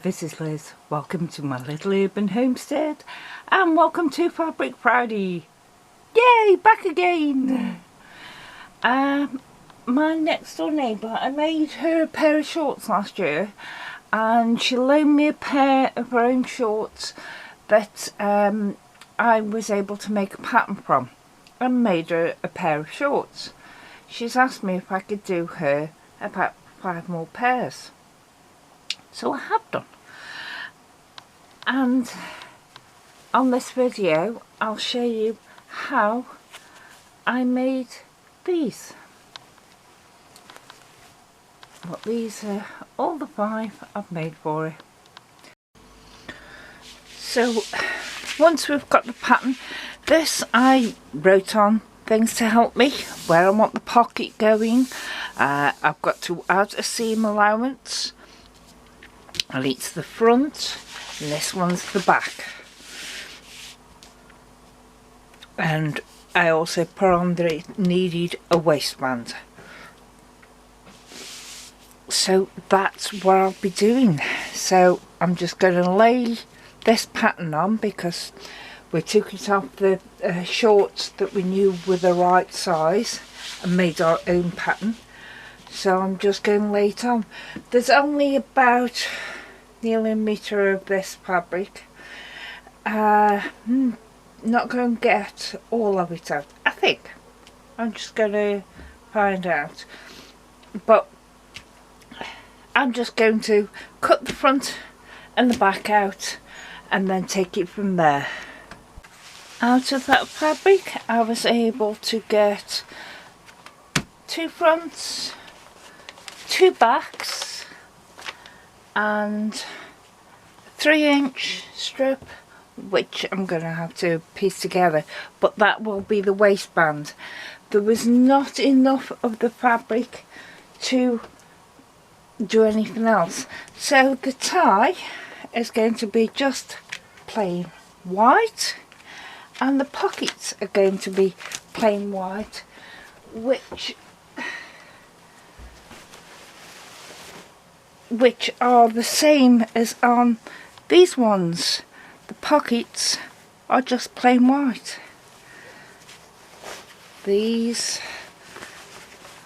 this is Liz. Welcome to my little urban homestead and welcome to Fabric Friday. Yay, back again. My next door neighbour, I made her a pair of shorts last year and she loaned me a pair of her own shorts that I was able to make a pattern from and made her a pair of shorts. She's asked me if I could do her about 5 more pairs. So I have done. And on this video I'll show you how I made these. But these are all the 5 I've made for her. So once we've got the pattern, this I wrote on things to help me, where I want the pocket going. I've got to add a seam allowance. And it's the front and this one's the back. And I also put on that it needed a waistband. So that's what I'll be doing. So I'm just going to lay this pattern on because we took it off the shorts that we knew were the right size and made our own pattern. So I'm just going to lay it on. There's only about nearly a metre of this fabric. Not going to get all of it out, I think. I'm just going to find out. But I'm just going to cut the front and the back out and then take it from there. Out of that fabric I was able to get 2 fronts, 2 backs and 3-inch strip, which I'm going to have to piece together, but that will be the waistband. There was not enough of the fabric to do anything else, so the tie is going to be just plain white and the pockets are going to be plain white, which are the same as on these ones. The pockets are just plain white. These,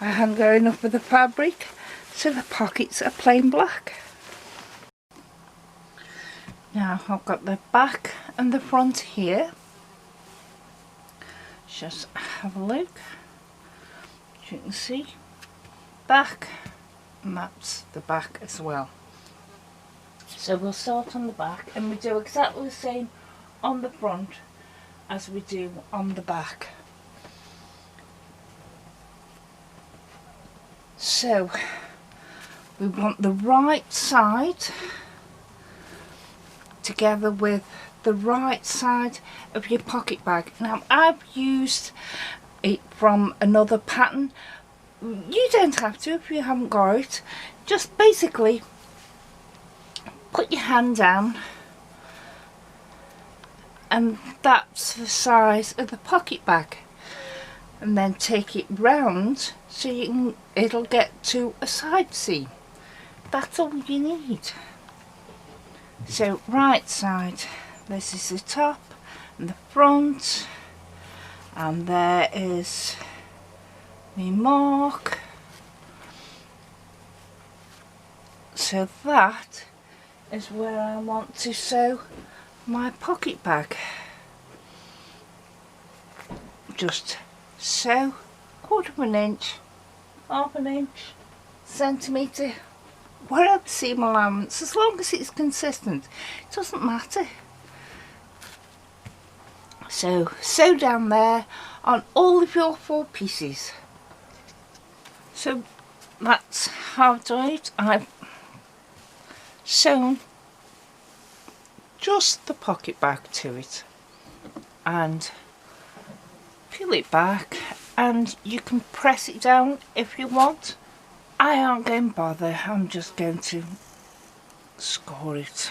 I hadn't got enough of the fabric, so the pockets are plain black. Now I've got the back and the front here. Just have a look. As you can see, back, and that's the back as well. So we'll start on the back and we do exactly the same on the front as we do on the back. So we want the right side together with the right side of your pocket bag. Now I've used it from another pattern. You don't have to if you haven't got it. Just basically put your hand down and that's the size of the pocket bag, and then take it round so you can, it'll get to a side seam. That's all you need. So right side, this is the top and the front, and there is my mark. So that is where I want to sew my pocket bag. Just sew 1/4 inch, 1/2 inch, centimetre, whatever seam allowance, as long as it's consistent, it doesn't matter. So sew down there on all of your 4 pieces. So that's how I've done it. I've sewn just the pocket bag to it and peel it back, and you can press it down if you want. I aren't going to bother, I'm just going to score it.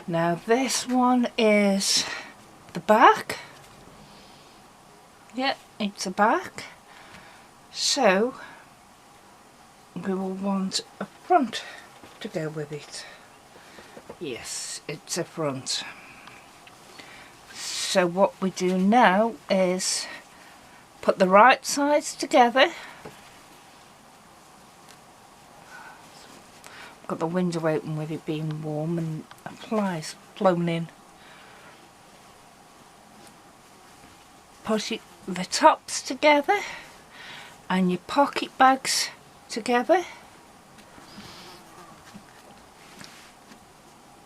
Now this one is the back. Yeah, it's a back, So we will want a front to go with it. Yes, it's a front. So what we do now is put the right sides together. Got the window open with it being warm and flies blown in. Put the tops together and your pocket bags together,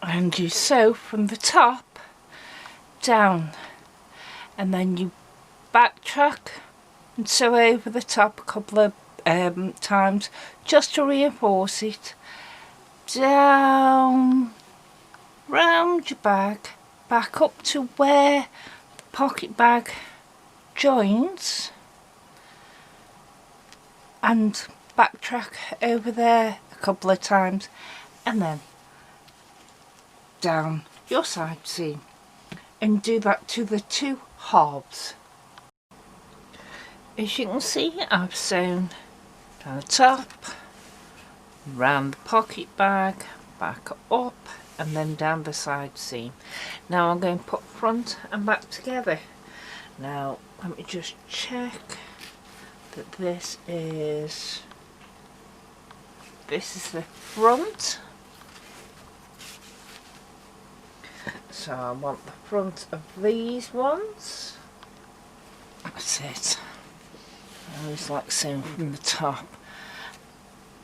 and you sew from the top down, and then you backtrack and sew over the top a couple of times just to reinforce it, down round your bag, back up to where the pocket bag joins, and backtrack over there a couple of times, and then down your side seam, and do that to the two halves. As you can see, I've sewn down the top, round the pocket bag, back up, and then down the side seam. Now I'm going to put front and back together. Now let me just check that this is the front. So I want the front of these ones. That's it. I always like sewing from the top.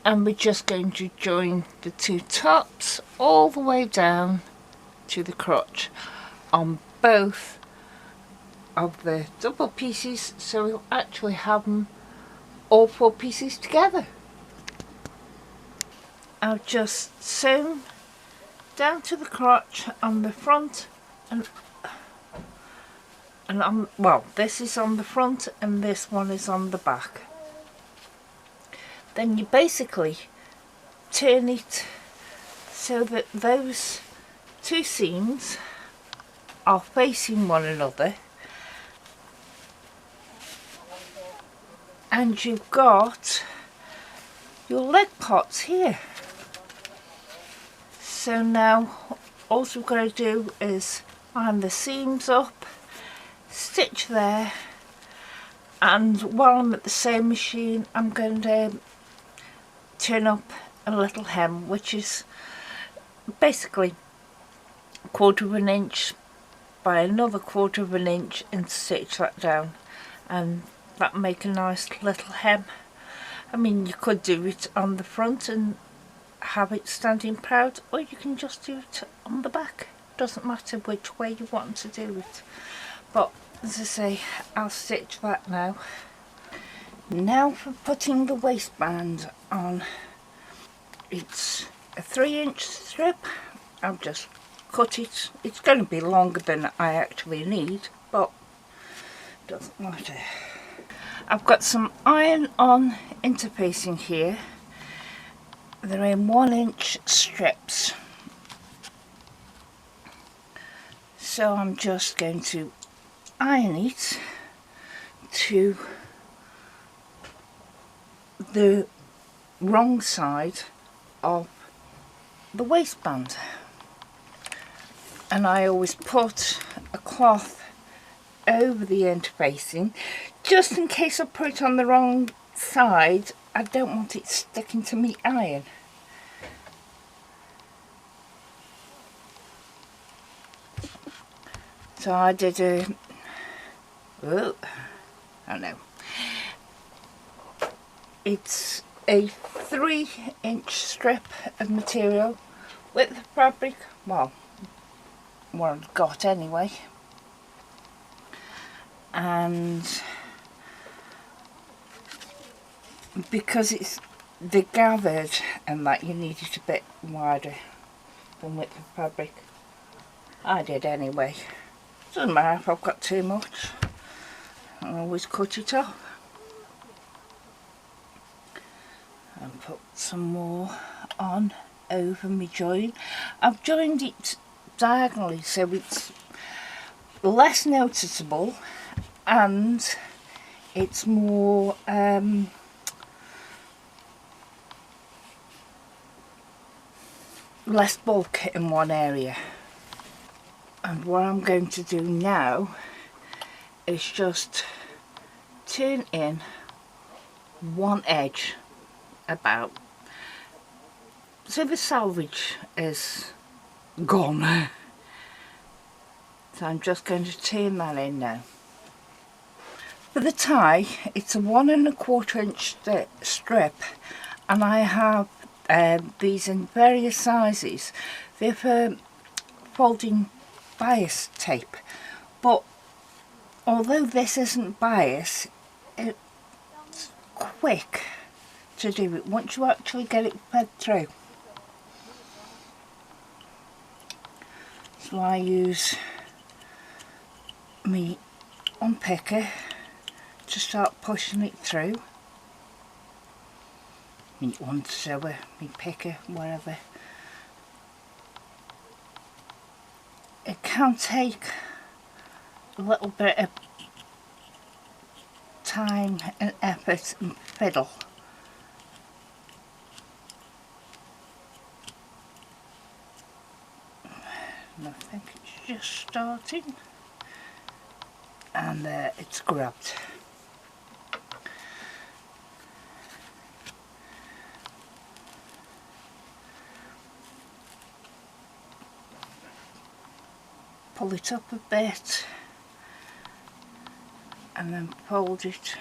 And we're just going to join the two tops all the way down to the crotch on both of the double pieces, so we'll actually have them all 4 pieces together. I've just sewn down to the crotch on the front, and well, this is on the front and this one is on the back. Then you basically turn it so that those 2 seams are facing one another, and you've got your leg pots here. So now all we've got to do is line the seams up, stitch there, and while I'm at the sewing machine I'm going to turn up a little hem, which is basically 1/4 of an inch by another 1/4 of an inch, and stitch that down, and that make a nice little hem. I mean, you could do it on the front and have it standing proud, or you can just do it on the back. Doesn't matter which way you want to do it, but as I say, I'll stitch that now. Now for putting the waistband on. It's a 3-inch strip. I'll just cut it. It's going to be longer than I actually need, but doesn't matter. I've got some iron-on interfacing here. They're in 1-inch strips. So I'm just going to iron it to the wrong side of the waistband. And I always put a cloth over the interfacing just in case I put it on the wrong side. I don't want it sticking to me iron. So I did I don't know. It's a 3-inch strip of material with the fabric, well, what I've got anyway. And because it's the gathered and that, you need it a bit wider than width of fabric. I did anyway. Doesn't matter if I've got too much, I'll always cut it off. And put some more on over my join. I've joined it diagonally so it's less noticeable and it's more less bulk in one area. And what I'm going to do now is just turn in one edge about, so the salvage is gone. So I'm just going to turn that in now. For the tie, it's a 1¼ inch strip, and I have these in various sizes. They're for folding bias tape, but although this isn't bias, it's quick to do it once you actually get it fed through. So I use my unpicker to start pushing it through. My unsewer, my picker, whatever. It can take a little bit of time and effort and fiddle. And I think it's just starting, and it's grabbed. Pull it up a bit and then fold it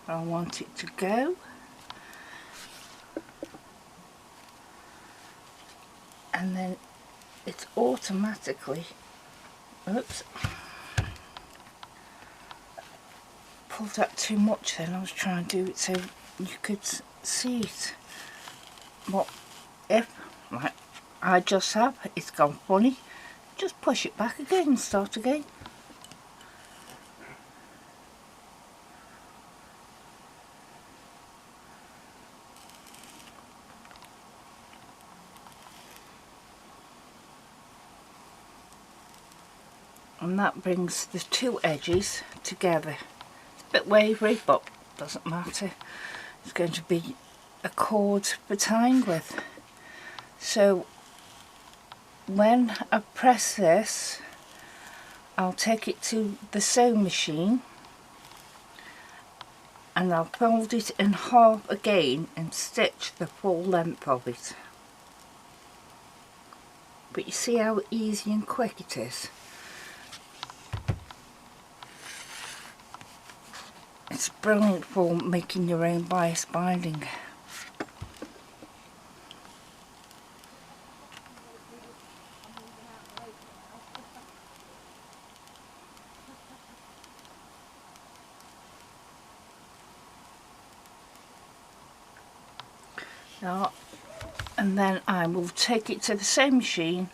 where I want it to go, and then it's automatically, oops, pulled that too much then. I was trying to do it so you could see it, but if, like I just have, it's gone funny, just push it back again and start again. And that brings the two edges together. It's a bit wavery, but doesn't matter. It's going to be a cord for tying with. So when I press this, I'll take it to the sewing machine and I'll fold it in half again and stitch the full length of it. But you see how easy and quick it is? It's brilliant for making your own bias binding. Now, and then I will take it to the same machine,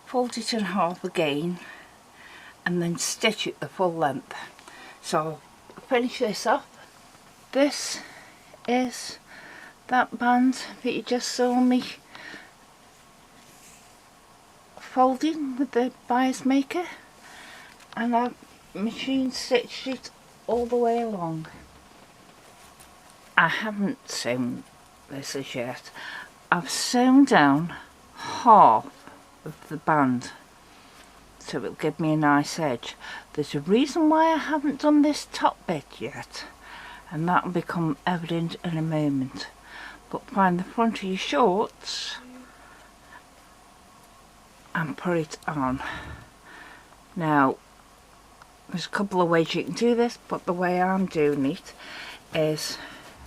fold it in half again, and then stitch it the full length. So I'll finish this off. This is that band that you just saw me folding with the bias maker, and I've machine stitched it all the way along. I haven't sewn this as yet. I've sewn down half of the band so it'll give me a nice edge. There's a reason why I haven't done this top bit yet, and that will become evident in a moment. But find the front of your shorts and put it on. Now there's a couple of ways you can do this, but the way I'm doing it is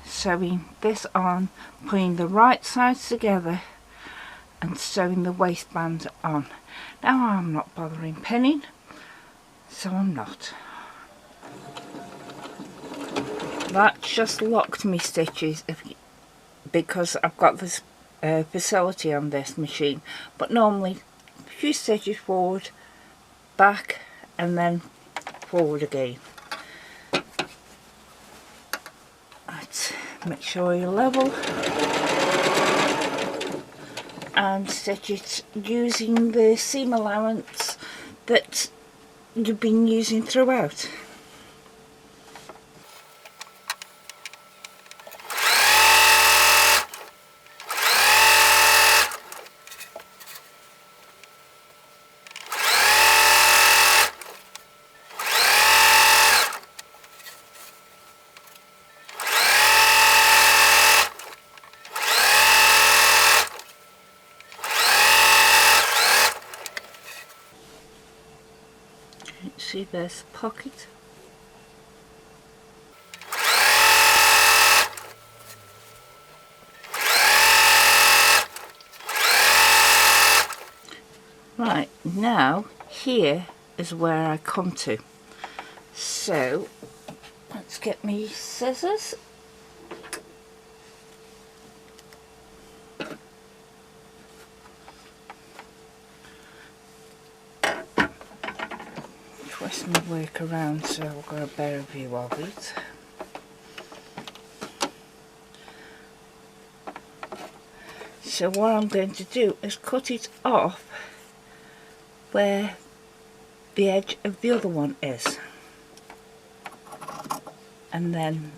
sewing this on, putting the right sides together and sewing the waistband on. Now I'm not bothering pinning, so I'm not. That just locked me stitches because I've got this facility on this machine, but normally a few stitches forward, back, and then forward again. Right, make sure you're level and stitch it using the seam allowance that you've been using throughout. see there's a pocket. Right, now here is where I come to. So let's get me scissors. Twist my work around so I've got a better view of it. So what I'm going to do is cut it off where the edge of the other one is, and then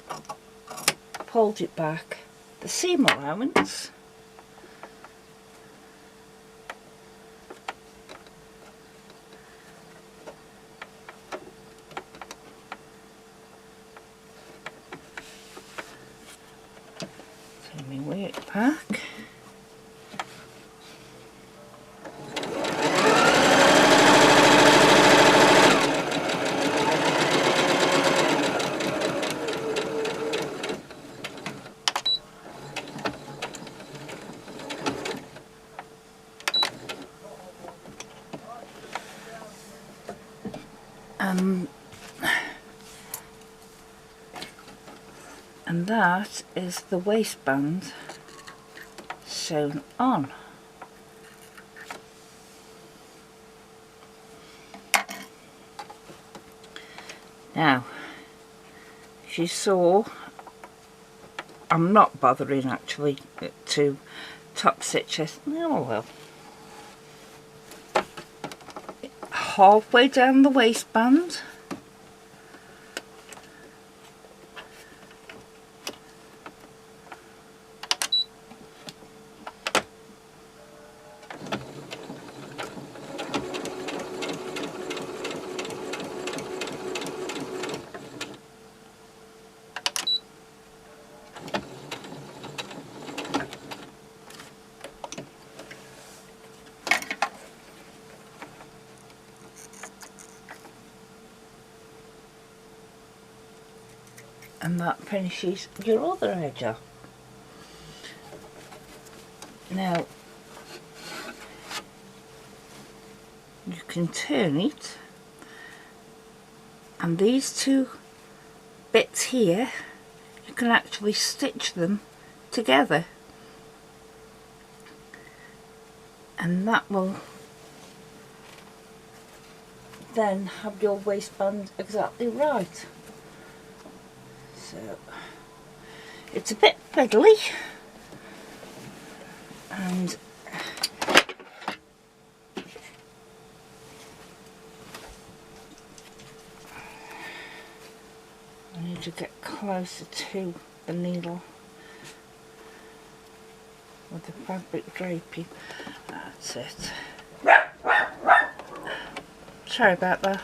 fold it back the seam allowance, turn my work back. And that is the waistband sewn on. Now, as you saw, I'm not bothering actually to top stitch this. Oh well. Halfway down the waistband, and that finishes your other edge off. Now you can turn it, and these two bits here, you can actually stitch them together, and that will then have your waistband exactly right. So it's a bit fiddly, and I need to get closer to the needle with the fabric draping. That's it. Sorry about that.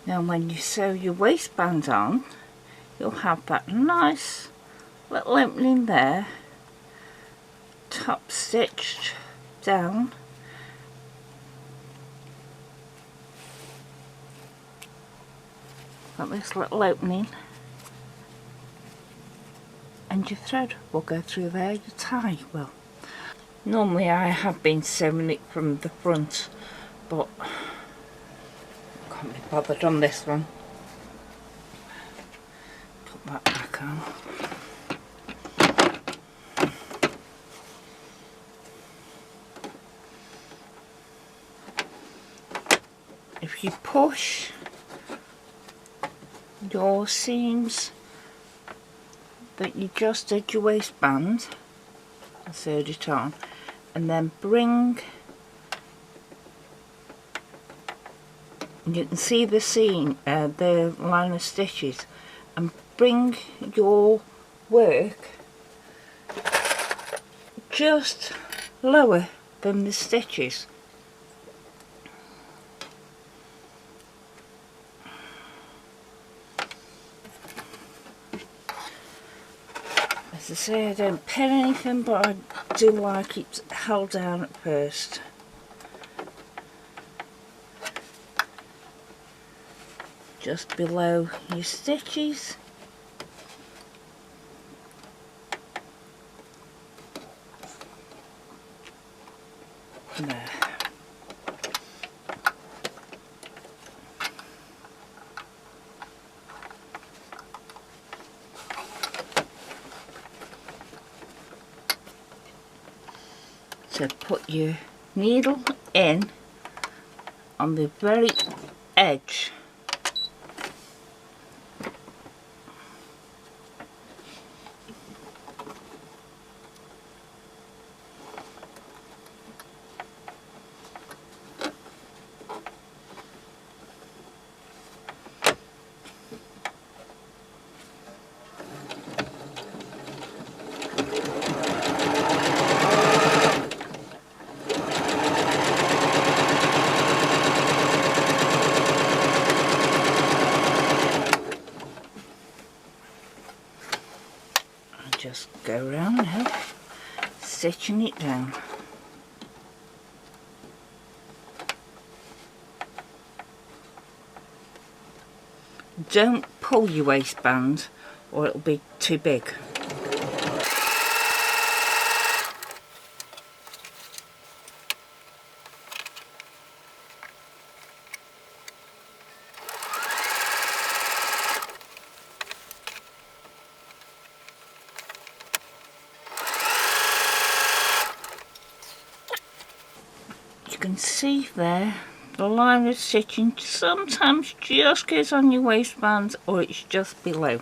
Now when you sew your waistband on, you'll have that nice little opening there, top stitched down, got this little opening, and your thread will go through there, your tie will. Normally I have been sewing it from the front, but can't be bothered on this one. Put that back on. If you push your seams that you just did your waistband, I sewed it on, and then bring, you can see the seam, the line of stitches, and bring your work just lower than the stitches. As I say, I don't pin anything, but I do like it held down at first. Just below your stitches. There. So put your needle in on the very edge. Just go around now, stitching it down. Don't pull your waistband or it'll be too big. You can see there the line of stitching sometimes just goes on your waistband or it's just below.